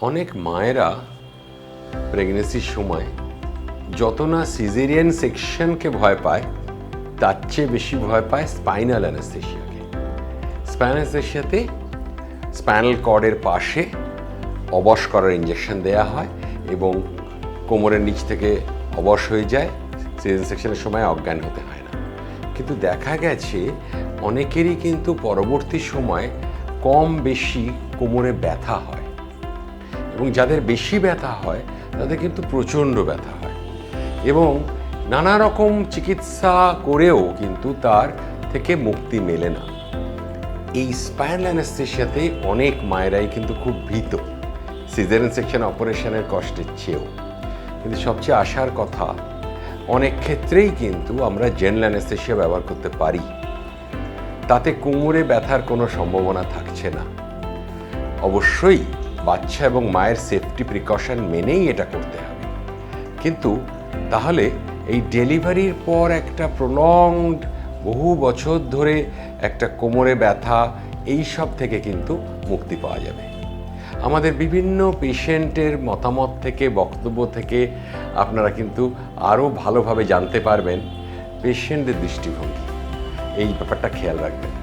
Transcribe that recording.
অনেক মায়েরা প্রেগনেন্সির সময় যত না সিজারিয়ান সেকশনকে ভয় পায় তার চেয়ে বেশি ভয় পায় স্পাইনাল অ্যানেস্থেশিয়াকে। স্পাইনাল অ্যানেস্থেশিয়াতে স্পাইনাল কর্ডের পাশে অবশ করার ইঞ্জেকশন দেওয়া হয় এবং কোমরের নিচ থেকে অবশ হয়ে যায়, সিজারিয়ান সেকশনের সময় অজ্ঞান হতে হয় না। কিন্তু দেখা গেছে অনেকেরই কিন্তু পরবর্তী সময় কম বেশি কোমরে ব্যথা হয় এবং যাদের বেশি ব্যথা হয় তাদের কিন্তু প্রচণ্ড ব্যথা হয় এবং নানা রকম চিকিৎসা করেও কিন্তু তার থেকে মুক্তি মেলে না। এই স্পাইনাল অ্যানেস্থেশিয়াতে অনেক মায়েরাই কিন্তু খুব ভীত সিজারিয়ান সেকশন অপারেশনের কষ্টের চেয়েও। কিন্তু সবচেয়ে আশার কথা, অনেক ক্ষেত্রেই কিন্তু আমরা জেনারেল অ্যানেস্থেশিয়া ব্যবহার করতে পারি, তাতে কোমরে ব্যথার কোনো সম্ভাবনা থাকছে না। অবশ্যই বাচ্চা এবং মায়ের সেফটি প্রিকশন মেনেই এটা করতে হবে, কিন্তু তাহলে এই ডেলিভারির পর একটা প্রলংড বহু বছর ধরে একটা কোমরে ব্যথা এই সব থেকে কিন্তু মুক্তি পাওয়া যাবে। আমাদের বিভিন্ন পেশেন্টের মতামত থেকে, বক্তব্য থেকে আপনারা কিন্তু আরও ভালোভাবে জানতে পারবেন পেশেন্টদের দৃষ্টিভঙ্গি। এই ব্যাপারটা খেয়াল রাখবেন।